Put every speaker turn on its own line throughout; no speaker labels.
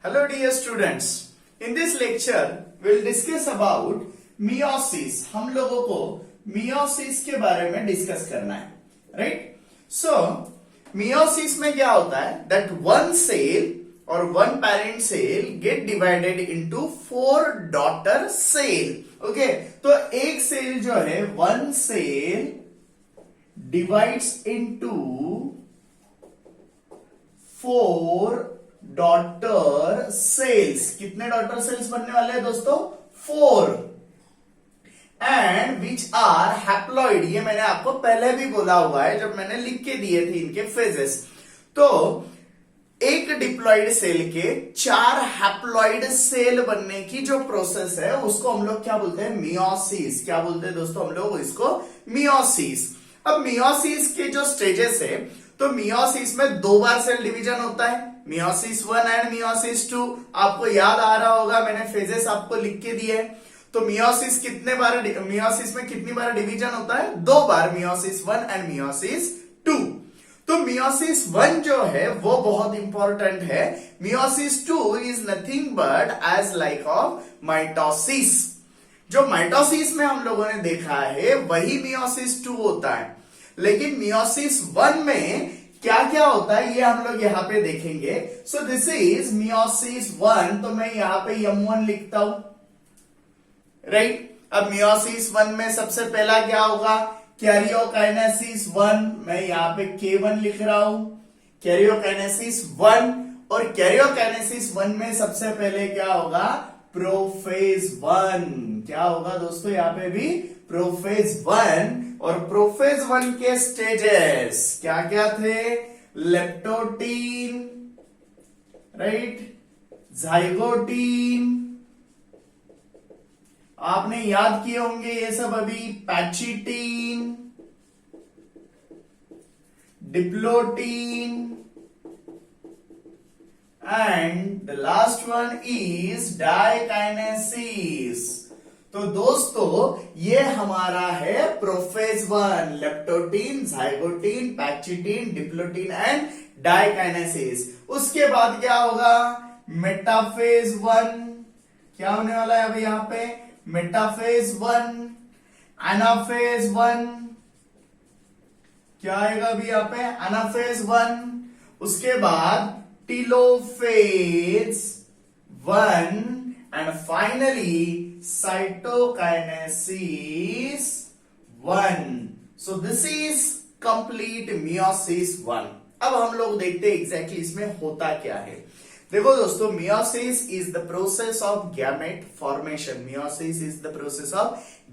Hello dear students, in this lecture we'll discuss about meiosis. हम लोगों को meiosis के बारे में डिस्कस करना है, राइट? सो meiosis में क्या होता है? That one cell or one parent cell get divided into four daughter cell. Okay, तो एक सेल जो है one cell divides into four daughter cells. कितने डॉटर सेल्स बनने वाले हैं दोस्तों? 4. And which are haploid. ये मैंने आपको पहले भी बोला हुआ है जब मैंने लिख के दिए थे इनके फेजेस. तो एक डिप्लॉइड सेल के 4 हैप्लॉइड सेल बनने की जो प्रोसेस है उसको हम लोग क्या बोलते हैं? मियोसिस. क्या बोलते हैं दोस्तों हम लोग इसको? मियोसिस. अब मियोसिस के जो स्टेजेस है, तो मियोसिस में 2 बार सेल डिवीजन होता है, मियोसिस 1 एंड मियोसिस 2. आपको याद आ रहा होगा, मैंने फेजेस आपको लिख के दिए. तो मियोसिस में कितनी बार डिवीजन होता है? 2 बार, मियोसिस 1 एंड मियोसिस 2. तो मियोसिस 1 जो है वो बहुत इंपॉर्टेंट है. Meiosis 2 is nothing but as like of mitosis. जो माइटोसिस में हम लोगों ने देखा है वही मियोसिस 2 होता है. लेकिन मियोसिस 1 में क्या क्या होता है ये हम लोग यहां पे देखेंगे. सो दिस इज मियोसिस 1. तो मैं यहां पे M1 लिखता हूं, राइट? अब मियोसिस 1 में सबसे पहला क्या होगा? कैरियोकाइनेसिस 1. मैं यहां पे K1 लिख रहा हूं, कैरियोकाइनेसिस 1. और कैरियोकाइनेसिस 1 में सबसे पहले क्या होगा? प्रोफेज 1. क्या होगा दोस्तों? यहां पे भी प्रोफेज 1. और प्रोफेज 1 के स्टेजेस क्या क्या थे? लेप्टोटीन, राइट, जाइगोटीन, आपने याद किए होंगे ये सब अभी, pachytene, diplotene, and the last one is diakinesis. तो दोस्तों ये हमारा है prophase 1. Leptotene, zygotene, pachytene, diplotene and diakinesis. उसके बाद क्या होगा? मेटाफेज 1. क्या होने वाला है अभी यहां पे? Metaphase 1, anaphase 1. क्या आएगा अभी यहां पे? एनाफेज 1. उसके बाद telophase 1 and finally cytokinesis 1. So this is complete meiosis 1. अब हम लोग देखते हैं एग्जैक्टली इसमें होता क्या है. देखो दोस्तों, meiosis is the process of gamete formation. meiosis is the process of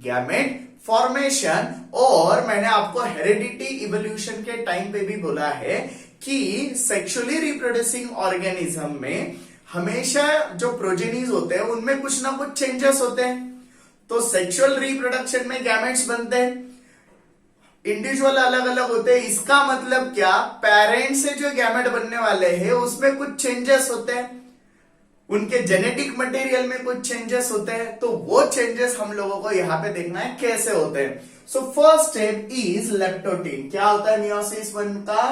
gamete formation. और मैंने आपको हेरिडिटी इवोल्यूशन के टाइम पे भी बोला है कि सेक्सुअली रिप्रोड्यूसिंग ऑर्गेनिज्म में हमेशा जो प्रोजेनीज होते हैं उनमें कुछ ना कुछ चेंजेस होते हैं. तो सेक्सुअल रिप्रोडक्शन में गैमेट्स बनते हैं, इंडिविजुअल अलग अलग होते हैं. इसका मतलब क्या? पेरेंट से जो गैमेट बनने वाले हैं उसमें कुछ चेंजेस होते हैं, उनके जेनेटिक मटेरियल में कुछ चेंजेस होते हैं. तो वो चेंजेस हम लोगों को यहां पे देखना है कैसे होते हैं. So first step is leptotene. क्या होता है मियोसिस 1 का?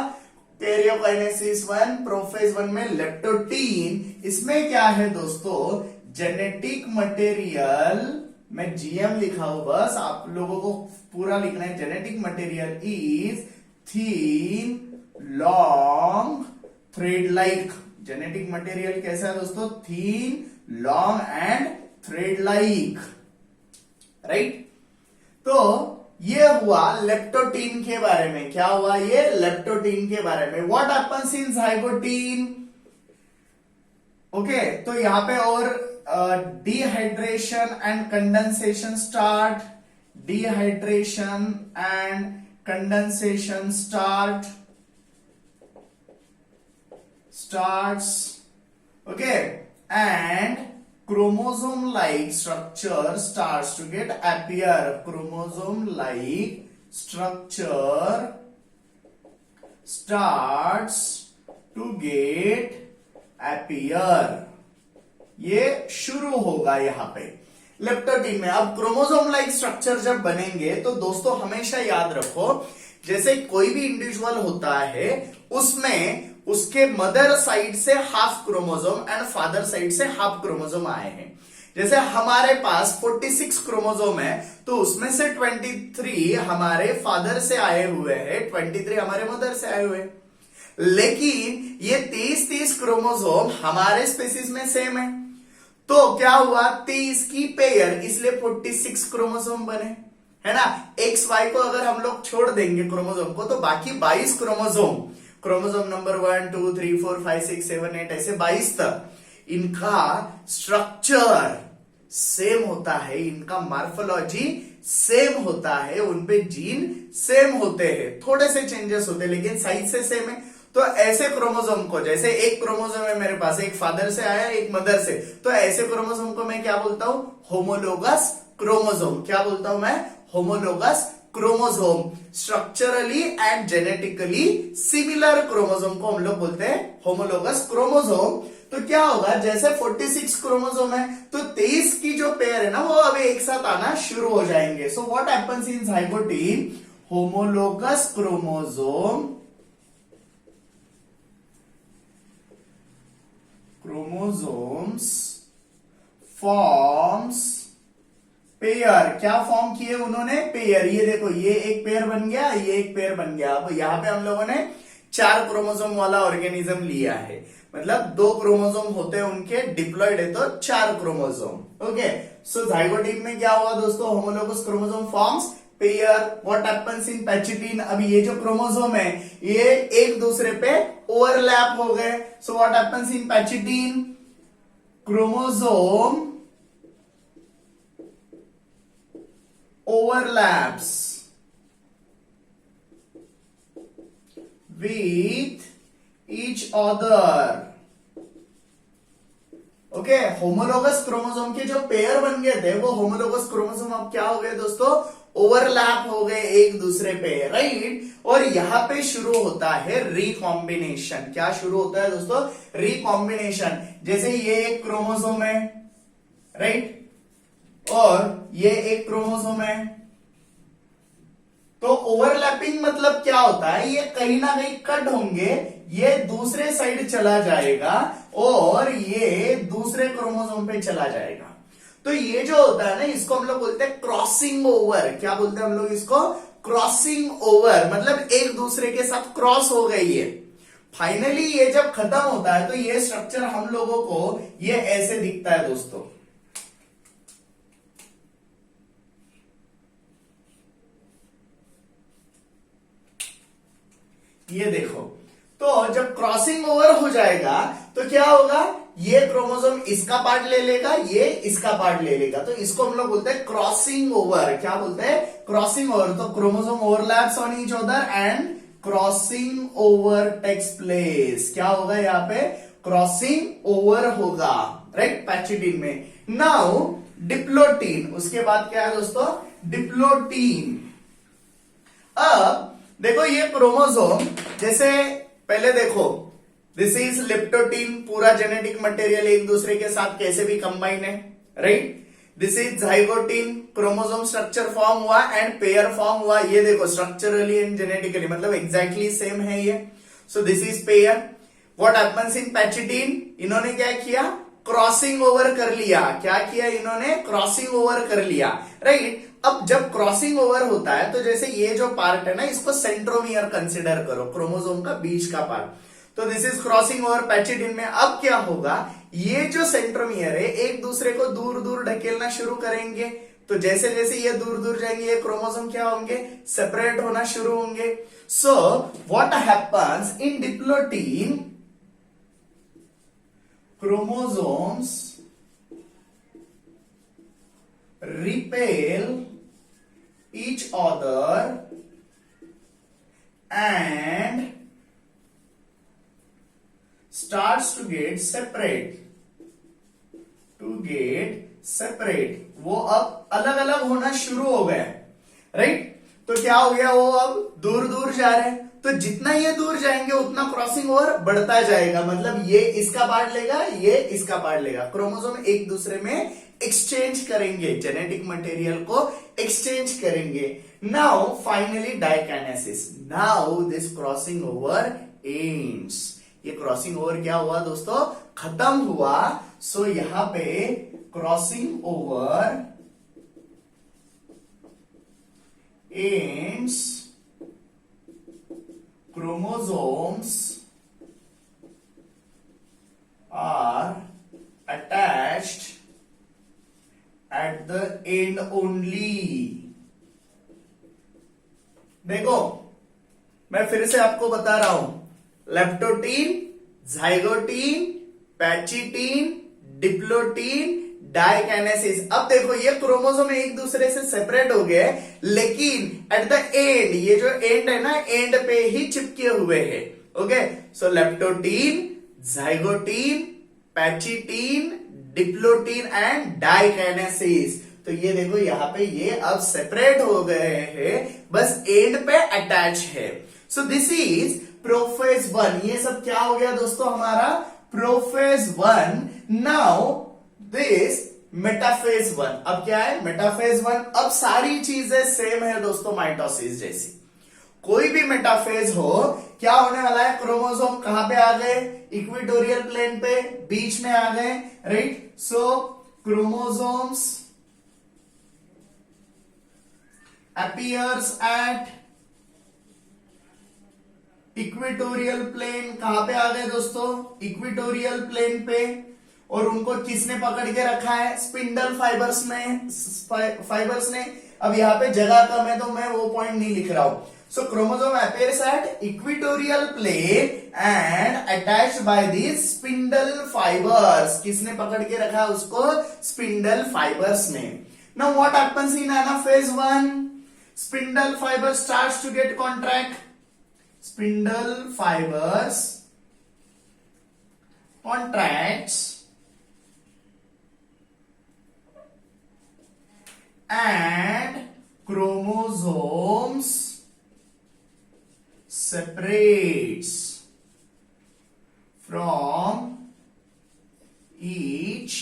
कैरियोकाइनेसिस 1, प्रोफेज 1 में लेप्टोटीन. इसमें क्या है दोस्तों? जेनेटिक मटेरियल, मैं GM लिखा हूं, बस आप लोगों को पूरा लिखना है. Genetic material is thin, long, thread like. Genetic material कैसा है दोस्तों? Thin, long and thread like, right? तो ये हुआ लेप्टोटीन के बारे में. क्या हुआ? ये लेप्टोटीन के बारे में. What happens in zygotene? Okay, तो यहां पे और dehydration and condensation start. Dehydration and condensation starts. Okay, and chromosome like structure starts to get appear. Chromosome like structure starts to get appear. ये शुरू होगा यहां पे लेप्टोटीन में. अब क्रोमोसोम लाइक स्ट्रक्चर जब बनेंगे तो दोस्तों हमेशा याद रखो, जैसे कोई भी इंडिविजुअल होता है उसमें उसके मदर साइड से half chromosome and father side से हाफ क्रोमोसोम आए हैं। जैसे हमारे पास 46 क्रोमोसोम है, तो उसमें से 23 हमारे फादर से आए हुए हैं, 23 हमारे मदर से आए हुए हैं। लेकिन ये 23 क्रोमोसोम हमारे स्पेसीज में सेम है, तो क्या हुआ 23 की पेयर, इसलिए 46 क्रोमोसोम बने, है ना। एक्स वाई को अगर हम लोग छोड़ देंगे क्रोमोसोम को, तो बाकी 22 क्रोमोसोम नंबर 1 2 3 4 5 6 7 8 ऐसे 22 तक, इनका स्ट्रक्चर सेम होता है, इनका मार्फोलॉजी सेम होता है, उनपे जीन सेम होते हैं, थोड़े से चेंजेस होते हैं लेकिन साइज से सेम है। तो ऐसे क्रोमोसोम को, जैसे एक क्रोमोसोम है मेरे पास, एक फादर से आया एक मदर से, तो ऐसे क्रोमोसोम को मैं क्या बोलता हूं, होमोलोगस क्रोमोसोम। क्या बोलता हूं मैं, homologous chromosome. Structurally and genetically similar chromosome को हम लोग बोलते हैं होमोलोगस क्रोमोसोम। तो क्या होगा, जैसे 46 क्रोमोसोम है, तो 23 की जो पेयर है ना, वो अभी एक साथ आना शुरू हो जाएंगे। सो what happens in zygote, homologous chromosomes forms pair. क्या फॉर्म किए उन्होंने, पेयर। ये देखो, ये एक पेयर बन गया, ये एक पेयर बन गया। अब यहां पे हम लोगों ने 4 क्रोमोसोम वाला ऑर्गेनिज्म लिया है, मतलब 2 क्रोमोसोम होते हैं उनके, डिप्लॉइड है तो 4 क्रोमोसोम। ओके, सो जाइगोटिक में क्या हुआ दोस्तों, homologous chromosome forms pair. What happens in pachytene, अभी ये जो क्रोमोसोम है ये एक दूसरे पे ओवरलैप हो गए। So what happens in pachytene, chromosome overlaps with each other। Okay, homologous chromosome के जो पेयर बन गए थे, वो होमोलोगस क्रोमोसोम अब क्या हो गए दोस्तों, ओवरलैप हो गए एक दूसरे पे, राइट। और यहां पे शुरू होता है रिकॉम्बिनेशन। क्या शुरू होता है दोस्तों, रिकॉम्बिनेशन। जैसे ये एक क्रोमोसोम है, राइट, और ये एक क्रोमोसोम है, तो ओवरलैपिंग मतलब क्या होता है, ये कहीं ना कहीं कट होंगे, ये दूसरे साइड चला जाएगा और ये दूसरे क्रोमोसोम पे चला जाएगा। तो ये जो होता है ना, इसको हम लोग बोलते हैं क्रॉसिंग ओवर। क्या बोलते हैं हम लोग इसको, क्रॉसिंग ओवर, मतलब एक दूसरे के साथ क्रॉस हो गई है। फाइनली ये जब खत्म होता है, तो ये स्ट्रक्चर हम लोगों को ये ऐसे दिखता है दोस्तों। ये देखो, तो जब क्रॉसिंग ओवर हो जाएगा तो क्या होगा, ये क्रोमोसोम इसका पार्ट ले लेगा, ये इसका पार्ट ले लेगा, तो इसको हम लोग बोलते हैं क्रॉसिंग ओवर। क्या बोलते हैं, क्रॉसिंग ओवर। तो chromosome overlaps on each other and crossing over takes place. क्या होगा यहाँ पे, क्रॉसिंग ओवर होगा, राइट, पैचिटिन में। नाउ डिप्लोटीन, उसके बाद क्या है दोस्तों, डिप्लोटीन। अब देखो ये क्रोमोसोम, जैसे पहले देखो, दिस इज लेप्टोटीन, पूरा जेनेटिक मटेरियल एक दूसरे के साथ कैसे भी कंबाइन है, right. This is zygotene, chromosome structure form हुआ एंड पेयर फॉर्म हुआ। ये देखो स्ट्रक्चरली एंड जेनेटिकली मतलब एग्जैक्टली सेम है ये। So this is pair. What happens in pachytene, इन्होंने क्या किया, क्रॉसिंग ओवर कर लिया। क्या किया इन्होंने, क्रॉसिंग ओवर कर लिया, राइट। अब जब क्रॉसिंग ओवर होता है, तो जैसे ये जो पार्ट है ना, इसको सेंट्रोमियर कंसिडर करो, क्रोमोसोम का बीच का पार्ट। तो दिस इज क्रॉसिंग ओवर पैचिटिन में। अब क्या होगा, ये जो सेंट्रोमियर है एक दूसरे को दूर दूर ढकेलना शुरू करेंगे। तो जैसे जैसे ये दूर दूर जाएंगे, ये क्रोमोसोम क्या होंगे, सेपरेट होना शुरू होंगे। सो what happens in diplotene, chromosomes repel each other and starts to get separate, वो अब अलग अलग होना शुरू हो गए, राइट। तो क्या हो गया, वो अब दूर दूर जा रहे हैं। तो जितना ये दूर जाएंगे उतना क्रॉसिंग ओवर बढ़ता जाएगा, मतलब ये इसका पार्ट लेगा, ये इसका पार्ट लेगा, क्रोमोसोम एक दूसरे में एक्सचेंज करेंगे, जेनेटिक मटेरियल को एक्सचेंज करेंगे। Now finally diakinesis, now this crossing over ends. ये क्रॉसिंग ओवर क्या हुआ दोस्तों, खत्म हुआ। सो यहां पे crossing over ends chromosomes are attached at the end only। देखो मैं फिर से आपको बता रहा हूं, leptotene, zygotene, pachytene, diplotene, diakinesis. अब देखो ये क्रोमोसोम एक दूसरे से सेपरेट हो गए, लेकिन एट द एंड, ये जो एंड है ना, एंड पे ही चिपके हुए हैं। Okay, so leptotene, zygotene, pachytene, diplotene and diakinesis. तो ये देखो यहाँ पे ये अब सेपरेट हो गए हैं, बस एंड पे अटैच है। सो दिस इज प्रोफेज 1। ये सब क्या हो गया दोस्तों, हमारा प्रोफेज 1। Now this metaphase 1। अब क्या है, मेटाफेज 1। अब सारी चीजें सेम है दोस्तों माइटोसिस जैसी। कोई भी मेटाफेज हो, क्या होने वाला है, क्रोमोसोम कहां पे आ गए, इक्वेटोरियल प्लेन पे बीच में आ गए, right. So chromosomes appears at equatorial plane. कहां पे आ गए दोस्तों, इक्वेटोरियल प्लेन पे। और उनको किसने पकड़ के रखा है, स्पिंडल फाइबर्स ने। अब यहाँ पे जगह कम है तो मैं वो पॉइंट नहीं लिख रहा हूं। So chromosome appears at equatorial plane and attached by this spindle fibers. किसने पकड़ के रखा है उसको, स्पिंडल फाइबर्स ने। Now what happens in anaphase 1, spindle fiber starts to get contract, spindle fibers contracts and chromosomes separates from each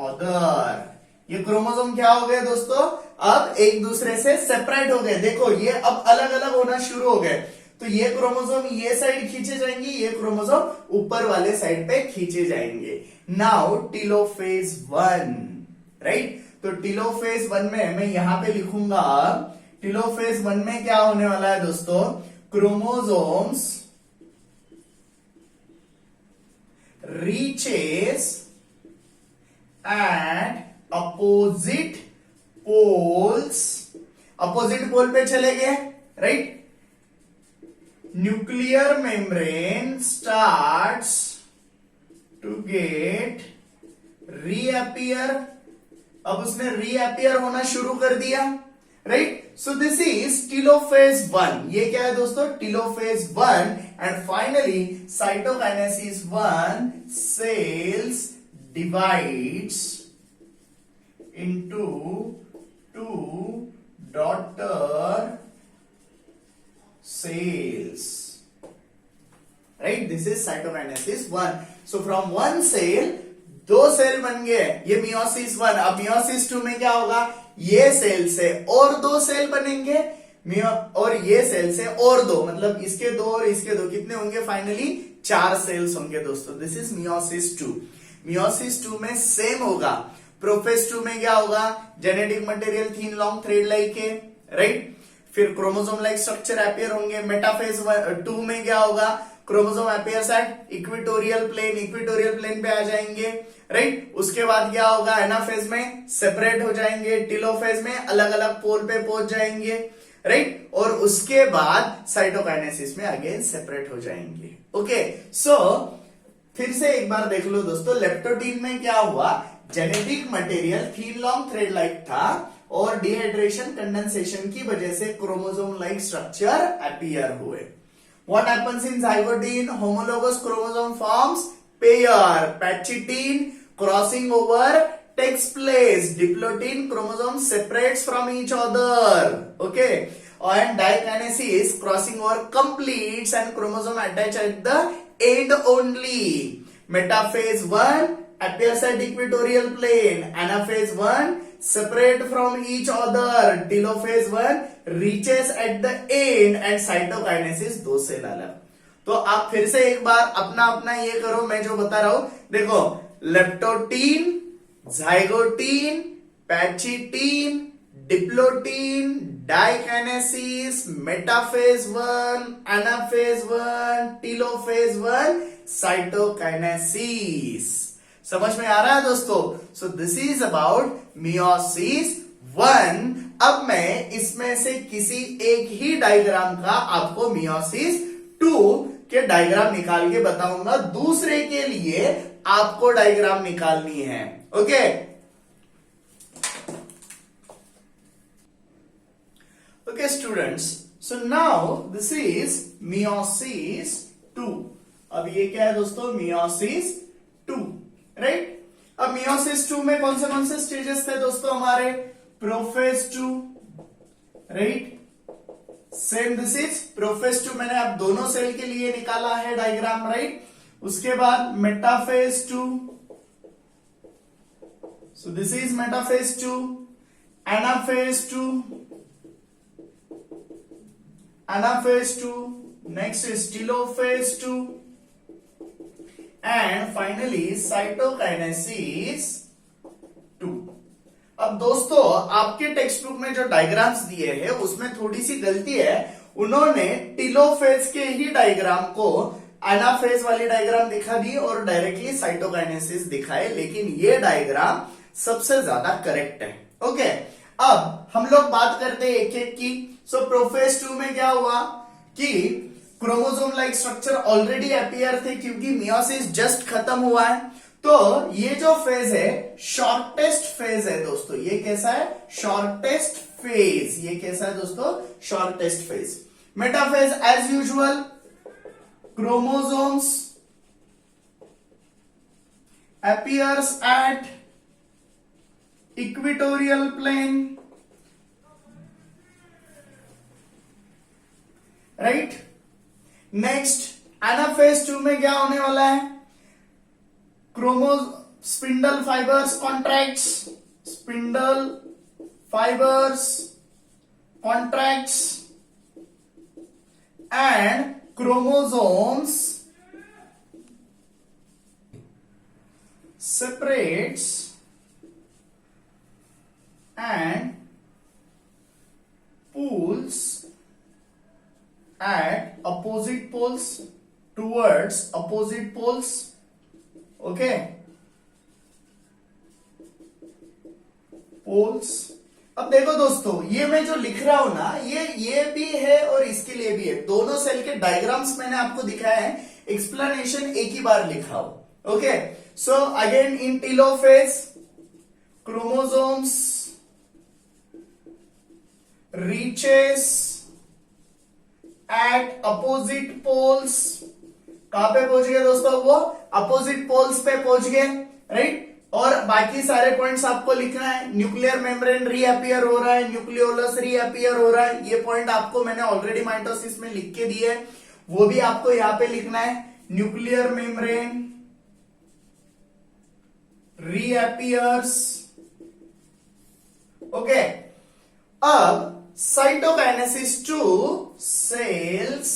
other। ये chromosome क्या हो गए दोस्तों, अब एक दूसरे से सेपरेट हो गए। देखो ये अब अलग अलग होना शुरू हो गए। तो ये क्रोमोसोम ये साइड खींचे जाएंगे, ये क्रोमोसोम ऊपर वाले साइड पे खींचे जाएंगे। Now telophase 1, right. तो टेलोफेज 1 में मैं यहां पे लिखूंगा, टेलोफेज 1 में क्या होने वाला है दोस्तों, chromosomes reaches at opposite poles. Opposite pole पे चले गए, right. Nuclear membrane starts to get reappear. अब उसने रीअपियर होना शुरू कर दिया, right. So this is telophase 1। ये क्या है दोस्तों, telophase 1। And finally cytokinesis 1, cells divides into two daughter cells, right। This is cytokinesis 1। So from one cell दो सेल बन गए, ये मियोसिस 1। अब मियोसिस 2 में क्या होगा, ये सेल से और दो सेल बनेंगे, और ये सेल से और दो, मतलब इसके दो और इसके दो, कितने होंगे, फाइनली 4 सेल्स होंगे दोस्तों। This is meiosis 2। मियोसिस 2 में सेम होगा। प्रोफेज 2 में क्या होगा, genetic material thin long thread like है, राइट। फिर क्रोमोसोम लाइक स्ट्रक्चर अपीयर होंगे। मेटाफेज 2 में क्या होगा, chromosome appears at equatorial plane, equatorial plane पे आ जाएंगे, राइट। उसके बाद क्या होगा, एनाफेज में सेपरेट हो जाएंगे, टेलोफेज में अलग अलग पोल पे पहुंच जाएंगे, राइट। और उसके बाद साइटोकाइनेसिस में अगेन सेपरेट हो जाएंगे। ओके, सो फिर से एक बार देख लो दोस्तों, लेप्टोटीन में क्या हुआ, जेनेटिक मटेरियल थीन लॉन्ग थ्रेड लाइक था और डिहाइड्रेशन कंडेंसेशन की वजह से क्रोमोसोम लाइक स्ट्रक्चर अपीयर हुए। What happens in zygote? Homologous chromosome forms pair. Pachytene crossing over takes place. Diplotin chromosome separates from each other. Okay. And dikinesis crossing over completes and chromosome attach at the end only. Metaphase 1 appears at equatorial plane. Anaphase 1 separate from each other. Telophase 1 reaches at the end and cytokinesis 2 cell अलग। तो आप फिर से एक बार अपना अपना ये करो, मैं जो बता रहा हूं देखो, leptotene, zygotene, pachytene, diplotene, diakinesis, metaphase 1, anaphase 1, telophase 1, cytokinesis. समझ में आ रहा है दोस्तों? So this is about meiosis 1। अब मैं इसमें से किसी एक ही डायग्राम का आपको मियोसिस 2 के डायग्राम निकाल के बताऊंगा, दूसरे के लिए आपको डायग्राम निकालनी है। Okay okay students, so now this is meiosis 2। अब ये क्या है दोस्तों? Meiosis 2, right. अब मियोसिस 2 में कौन से स्टेजेस थे दोस्तों हमारे? Prophase 2, right. Same this is prophase 2, मैंने आप दोनों सेल के लिए निकाला है डायग्राम, राइट। उसके बाद metaphase 2, so this is metaphase 2, anaphase 2, anaphase 2, next is telophase 2, and finally cytokinesis 2। अब दोस्तों आपके टेक्स्ट बुक में जो डायग्राम्स दिए हैं उसमें थोड़ी सी गलती है, उन्होंने टीलोफेज के ही डायग्राम को एनाफेज वाली डायग्राम दिखा दी और डायरेक्टली साइटोकाइनेसिस दिखाए, लेकिन ये डायग्राम सबसे ज्यादा करेक्ट है। ओके, अब हम लोग बात करते हैं एक एक की। सो प्रोफेज 2 में क्या हुआ कि chromosome like structure already appear थे क्योंकि मियोसिस जस्ट खत्म हुआ है। तो ये जो फेज है शॉर्टेस्ट फेज है दोस्तों। ये कैसा है? Shortest phase. ये कैसा है दोस्तों? Shortest phase. Metaphase as usual, chromosomes appears at equatorial plane, right? Next anaphase 2 में क्या होने वाला है? Spindle fibres contracts, spindle fibres contracts and chromosomes separates and pulls at opposite poles, towards opposite poles. Okay, poles। अब देखो दोस्तों, ये मैं जो लिख रहा हूं ना, ये भी है और इसके लिए भी है। दोनों सेल के डायग्राम्स मैंने आपको दिखाया है, एक्सप्लेनेशन एक ही बार लिखा हो। Okay, so again in telophase chromosomes reaches at opposite poles. कहां पे पहुंच गए दोस्तों? वो अपोजिट पोल्स पे पहुंच गए, राइट। और बाकी सारे पॉइंट्स आपको लिखना है। न्यूक्लियर मेम्ब्रेन रीअपियर हो रहा है, न्यूक्लियोलस रीअपियर हो रहा है। ये पॉइंट आपको मैंने ऑलरेडी माइटोसिस में लिख के दिए है, वो भी आपको यहां पे लिखना है। Nuclear membrane reappears. ओके, अब साइटोकाइनेसिस 2 सेल्स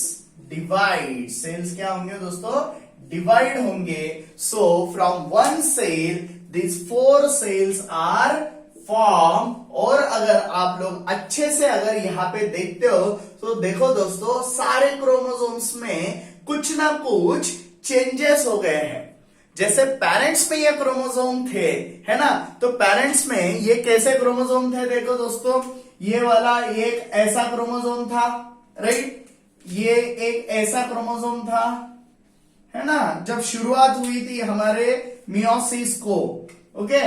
डिवाइड। सेल्स क्या होंगे दोस्तों? डिवाइड होंगे। So from one cell these 4 cells are formed। और अगर आप लोग अच्छे से अगर यहां पे देखते हो तो देखो दोस्तों, सारे क्रोमोसोम्स में कुछ ना कुछ चेंजेस हो गए हैं। जैसे पेरेंट्स में ये क्रोमोसोम थे, है ना, तो पेरेंट्स में ये कैसे क्रोमोसोम थे? देखो दोस्तों, ये वाला एक ऐसा क्रोमोसोम था, राइट। ये एक ऐसा क्रोमोसोम था, है ना, जब शुरुआत हुई थी हमारे मियोसिस को। ओके,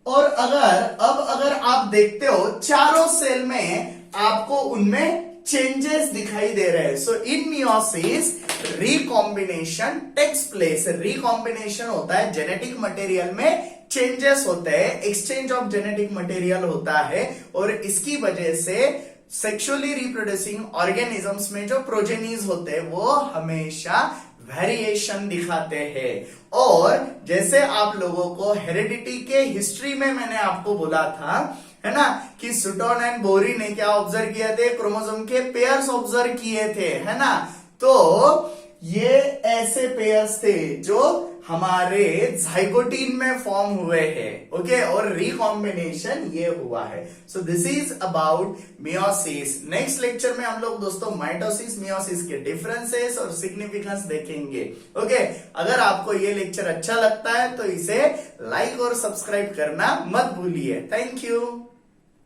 और अगर आप देखते हो चारों सेल में आपको उनमें चेंजेस दिखाई दे रहे हैं। So in meiosis recombination takes place. Recombination होता है, जेनेटिक मटेरियल में चेंजेस होते हैं, एक्सचेंज ऑफ जेनेटिक मटेरियल होता है, और इसकी वजह से सेक्सुअली रिप्रोड्यूसिंग ऑर्गेनिजम्स में जो प्रोजेनीज होते हैं वो हमेशा वेरिएशन दिखाते हैं। और जैसे आप लोगों को हेरिडिटी के हिस्ट्री में मैंने आपको बोला था, है ना, कि सुटोन एंड बोरी ने क्या ऑब्जर्व किए थे, क्रोमोसोम के पेयर्स ऑब्जर्व किए थे, है ना। तो ये ऐसे पेयर्स थे जो हमारे जाइगोटीन में फॉर्म हुए हैं, ओके, और रिकॉम्बिनेशन ये हुआ है। सो this is about meiosis. Next lecture में हम लोग दोस्तों माइटोसिस मियोसिस के डिफरेंसेस और सिग्निफिकेंस देखेंगे, ओके। अगर आपको ये लेक्चर अच्छा लगता है तो इसे लाइक और सब्सक्राइब करना मत भूलिए। Thank you.